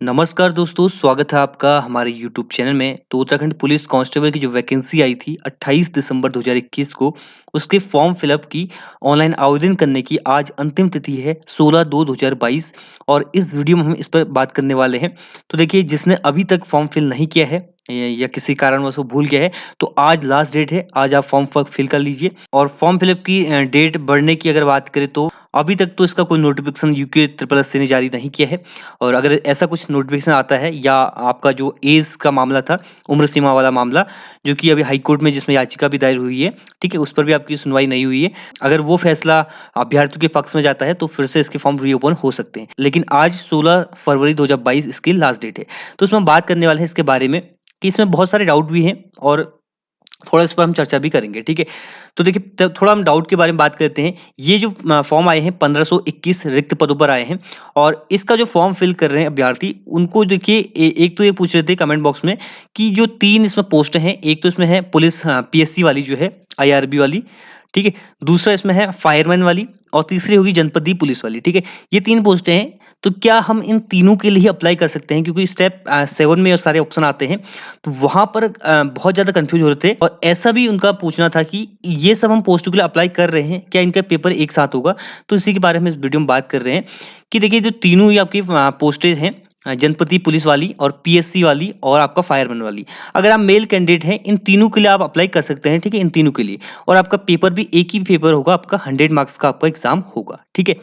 नमस्कार दोस्तों, स्वागत है आपका हमारे यूट्यूब चैनल में। तो उत्तराखंड पुलिस कांस्टेबल की जो वैकेंसी आई थी 28 दिसंबर 2021 को, उसके फॉर्म फिलअप की ऑनलाइन आवेदन करने की आज अंतिम तिथि है 16/2/2022 और इस वीडियो में हम इस पर बात करने वाले हैं। तो देखिए, जिसने अभी तक फॉर्म फिल नहीं किया है या किसी कारणवश वो भूल गया है, तो आज लास्ट डेट है। आज आप फॉर्म फिल कर लीजिए। और फॉर्म फिलअप की डेट बढ़ने की अगर बात करें तो अभी तक तो इसका कोई नोटिफिकेशन यूके ट्रिपल एस ने जारी नहीं किया है। और अगर ऐसा कुछ नोटिफिकेशन आता है या आपका जो एज का मामला था, उम्र सीमा वाला मामला, जो कि अभी हाई कोर्ट में जिसमें याचिका भी दायर हुई है, ठीक है, उस पर भी आपकी सुनवाई नहीं हुई है। अगर वो फैसला अभ्यर्थियों के पक्ष में जाता है तो फिर से इसके फॉर्म रीओपन हो सकते हैं। लेकिन आज 16 फरवरी 2022 इसकी लास्ट डेट है। तो इसमें हम बात करने वाले हैं इसके बारे में कि इसमें बहुत सारे डाउट भी हैं और थोड़ा इस पर हम चर्चा भी करेंगे, ठीक है। तो देखिए, थोड़ा हम डाउट के बारे में बात करते हैं। ये जो फॉर्म आए हैं 1521 रिक्त पदों पर आए हैं और इसका जो फॉर्म फिल कर रहे हैं अभ्यर्थी, उनको देखिए एक तो ये पूछ रहे थे कमेंट बॉक्स में कि जो 3 इसमें पोस्ट हैं, एक तो इसमें है पुलिस पीएससी वाली जो है, आईआरबी वाली, ठीक है। दूसरा इसमें है फायरमैन वाली और तीसरी होगी जनपदीय पुलिस वाली, ठीक है। ये 3 पोस्टें हैं। तो क्या हम इन तीनों के लिए अप्लाई कर सकते हैं? क्योंकि स्टेप 7 में ये सारे ऑप्शन आते हैं। तो वहाँ पर बहुत ज़्यादा कन्फ्यूज़ हो रहे थे और ऐसा भी उनका पूछना था कि ये सब हम पोस्टों के लिए अप्लाई कर रहे हैं, क्या इनका पेपर एक साथ होगा? तो इसी के बारे में इस वीडियो में बात कर रहे हैं कि देखिए, जो तीनों ही आपकी पोस्टें हैं, जनपदीय पुलिस वाली और पीएससी वाली और आपका फायरमैन वाली। अगर आप मेल कैंडिडेट हैं, इन तीनों के लिए आप अप्लाई कर सकते हैं, ठीक है? इन तीनों के लिए। और आपका पेपर भी एक ही पेपर होगा, आपका 100 मार्क्स का आपका एग्ज़ाम होगा, ठीक है?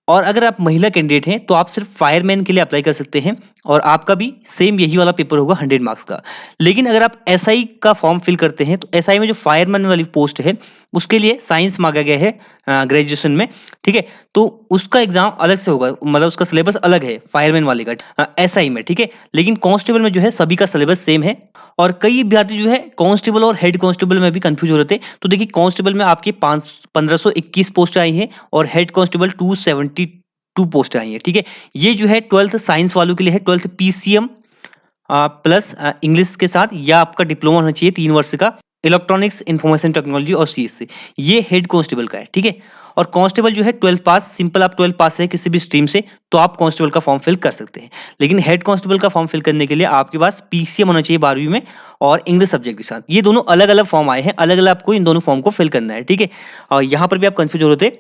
और अगर आप महिला कैंडिडेट हैं, तो आप सिर्फ फायरमैन के लिए अप्लाई कर सकते हैं और आपका भी सेम यही वाला पेपर होगा 100 मार्क्स का। लेकिन अगर आप एसआई का फॉर्म फिल करते हैं, तो एसआई में जो फायरमैन वाली पोस्ट है, उसके लिए साइंस माँगा गया है ग्रेजुएशन में, ठीक है? तो उसका एग्ज़ाम अलग से होगा, मतलब उसका सिलेबस अलग है फायरमैन वाले का एसआई में, ठीक है? लेकिन कांस्टेबल में जो है सभी का सिलेबस सेम है और कई अभ्यर्थी जो है कांस्टेबल और हेड कांस्टेबल में भी कन्फ्यूज़ हो रहे थे। तो देखिए, कांस्टेबल में आपकी 1521 पोस्ट आई हैं और हेड कांस्टेबल 272 पोस्ट आई हैं, ठीक है? ये जो है 12th साइंस वालों के लिए है, 12th पीसीएम प्लस इंग्लिश के साथ, या आपका डिप्लोमा होना चाहिए 3 वर्ष का इलेक्ट्रॉनिक्स इंफॉर्मेशन टेक्नोलॉजी और सीएससी। ये हेड कांस्टेबल का है, ठीक है? और कांस्टेबल जो है 12th पास, सिंपल आप 12th पास है किसी भी स्ट्रीम से, तो आप कांस्टेबल का फॉर्म फिल कर सकते हैं। लेकिन हेड कांस्टेबल का फॉर्म फिल करने के लिए आपके पास पीसीएम होना चाहिए 12वीं में और इंग्लिश सब्जेक्ट के साथ। ये दोनों अलग-अलग फॉर्म आए हैं, अलग-अलग आपको इन दोनों फॉर्म को फिल करना है, ठीक है? और यहाँ पर भी आप कन्फ्यूज़ हो रहे थे,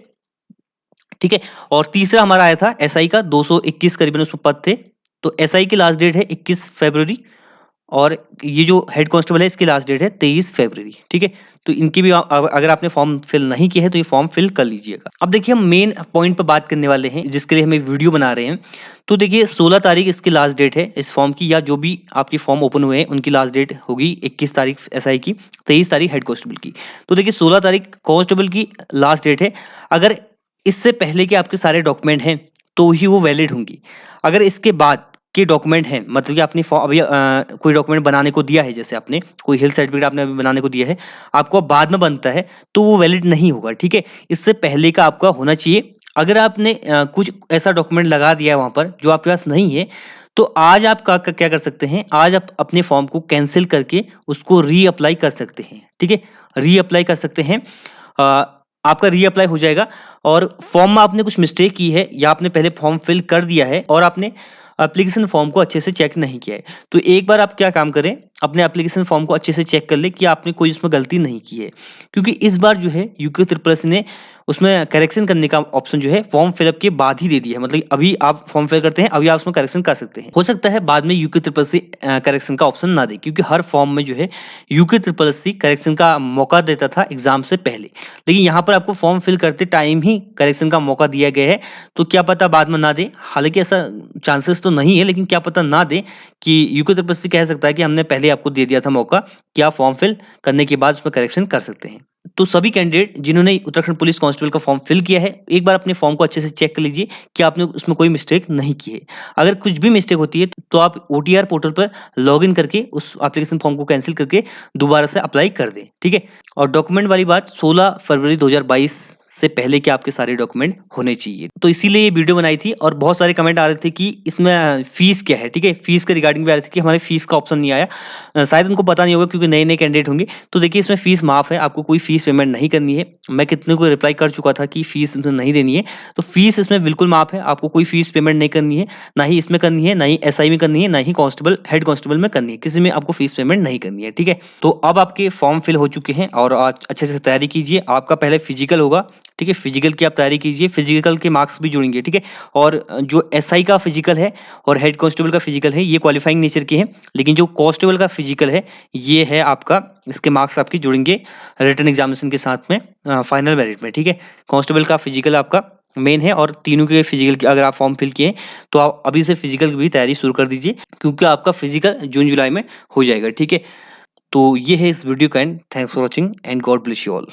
ठीक है? और तीसरा हमारा आया था एसआई का, 221 करीबन उसमें पद थे। तो एसआई की लास्ट डेट है 21 फरवरी और ये जो हेड कांस्टेबल है, इसकी लास्ट डेट है 23 फरवरी, ठीक है? तो इनकी भी अगर आपने फॉर्म फिल नहीं किया है, तो ये फॉर्म फिल कर लीजिएगा। अब देखिए, हम मेन पॉइंट पे बात करने वाले हैं, जिसके लिए हम एक वीडियो बना रहे हैं। तो देखिए, 16 तारीख इसकी लास्ट डेट है इस फॉर्म की, या जो भी आपके फॉर्म ओपन हुए हैं, उनकी लास्ट डेट होगी 21 तारीख एसआई की, 23 तारीख हेड कांस्टेबल की। तो देखिए, 16 तारीख कांस्टेबल की लास्ट डेट है। अगर इससे पहले के आपके सारे डॉक्यूमेंट हैं, तो ही वो वैलिड होंगी। अगर इसके बाद के डॉक्यूमेंट हैं, मतलब कि आपने अभी कोई डॉक्यूमेंट बनाने को दिया है, जैसे आपने कोई हेल्थ सर्टिफिकेट आपने अभी बनाने को दिया है, आपको अब बाद में बनता है, तो वो वैलिड नहीं होगा, ठीक है? इससे पहले का आपका होना चाहिए। अगर आपने कुछ ऐसा डॉक्यूमेंट लगा दिया है वहाँ पर जो आपके पास नहीं है, तो आज आप क्या कर सकते हैं, आज आप अपने फॉर्म को कैंसल करके उसको रीअप्लाई कर सकते हैं, ठीक है? रीअप्लाई कर सकते हैं। आपका रीअप्लाई हो जाएगा। और फॉर्म में आपने कुछ मिस्टेक की है या आपने पहले फॉर्म फिल कर दिया है और आपने एप्लीकेशन फॉर्म को अच्छे से चेक नहीं किया है, तो एक बार आप क्या काम करें, अपने एप्लीकेशन फॉर्म को अच्छे से चेक कर लें कि आपने कोई इसमें गलती नहीं की है। क्योंकि इस बार जो है यूके ट्रिपल एस ने उसमें करेक्शन करने का ऑप्शन जो है फॉर्म फिलअप के बाद ही दे दिया है। मतलब अभी आप फॉर्म फिल करते हैं, अभी आप उसमें करेक्शन कर सकते हैं। हो सकता है बाद में यूके ट्रिपल सी करेक्शन का ऑप्शन ना दे, क्योंकि हर फॉर्म में जो है यूके ट्रिपल सी करेक्शन का मौका देता था एग्जाम से पहले। लेकिन यहाँ पर आपको फॉर्म फिल करते टाइम ही करेक्शन का मौका दिया गया है, तो क्या पता बाद में ना दे। हालांकि ऐसा चांसेस तो नहीं है, लेकिन क्या पता ना दे कि यूके ट्रिपल सी कह सकता है कि हमने पहले आपको दे दिया था मौका कि आप फॉर्म फिल करने के बाद उसमें करेक्शन कर सकते हैं। तो सभी कैंडिडेट जिन्होंने उत्तराखंड पुलिस कांस्टेबल का फॉर्म फिल किया है, एक बार अपने फॉर्म को अच्छे से चेक कर लीजिए कि आपने उसमें कोई मिस्टेक नहीं की है। अगर कुछ भी मिस्टेक होती है, तो आप ओटीआर पोर्टल पर लॉगिन करके उस एप्लीकेशन फॉर्म को कैंसिल करके दोबारा से अप्लाई कर दें, ठीक है? और डॉक्यूमेंट वाली बात, 16 फरवरी 2022 से पहले के आपके सारे डॉक्यूमेंट होने चाहिए। तो इसीलिए ये वीडियो बनाई थी और बहुत सारे कमेंट आ रहे थे कि इसमें फीस क्या है, ठीक है? फीस के रिगार्डिंग भी आ रहे थे कि हमारे फीस का ऑप्शन नहीं आया। शायद उनको पता नहीं होगा क्योंकि नए-नए कैंडिडेट होंगे। तो देखिए इसमें फीस माफ़ है, आपको कोई फीस पेमेंट नहीं करनी है। मैं कितने को रिप्लाई कर चुका था कि फीस इसमें नहीं देनी है, तो फीस इसमें बिल्कुल माफ़ है, आपको कोई फीस पेमेंट नहीं करनी है, ना ही इसमें करनी है, ना ही एसआई में करनी है, ना ही कांस्टेबल हेड कांस्टेबल में करनी है, किसी में आपको फीस पेमेंट नहीं करनी है, ठीक है? तो अब आपके फॉर्म फिल हो चुके हैं और आज अच्छे से तैयारी कीजिए। आपका पहले फिजिकल होगा, ठीक है? फिजिकल की आप तैयारी कीजिए, फिजिकल के मार्क्स भी जुड़ेंगे, ठीक है? और जो एसआई का फिजिकल है और हेड कांस्टेबल का फिजिकल है, ये क्वालिफाइंग नेचर के हैं, लेकिन जो कांस्टेबल का फिजिकल है, ये है आपका, इसके मार्क्स आपके जुड़ेंगे रिटन एग्जामिनेशन के साथ में फाइनल मेरिट में, ठीक है? कांस्टेबल का फिजिकल आपका मेन है और तीनों के फिजिकल की अगर आप फॉर्म फिल किए तो आप अभी से फिजिकल की भी तैयारी शुरू कर दीजिए क्योंकि आपका फिजिकल जून जुलाई में हो जाएगा, ठीक है? तो ये है इस वीडियो का and. Thanks for watching and God bless you all.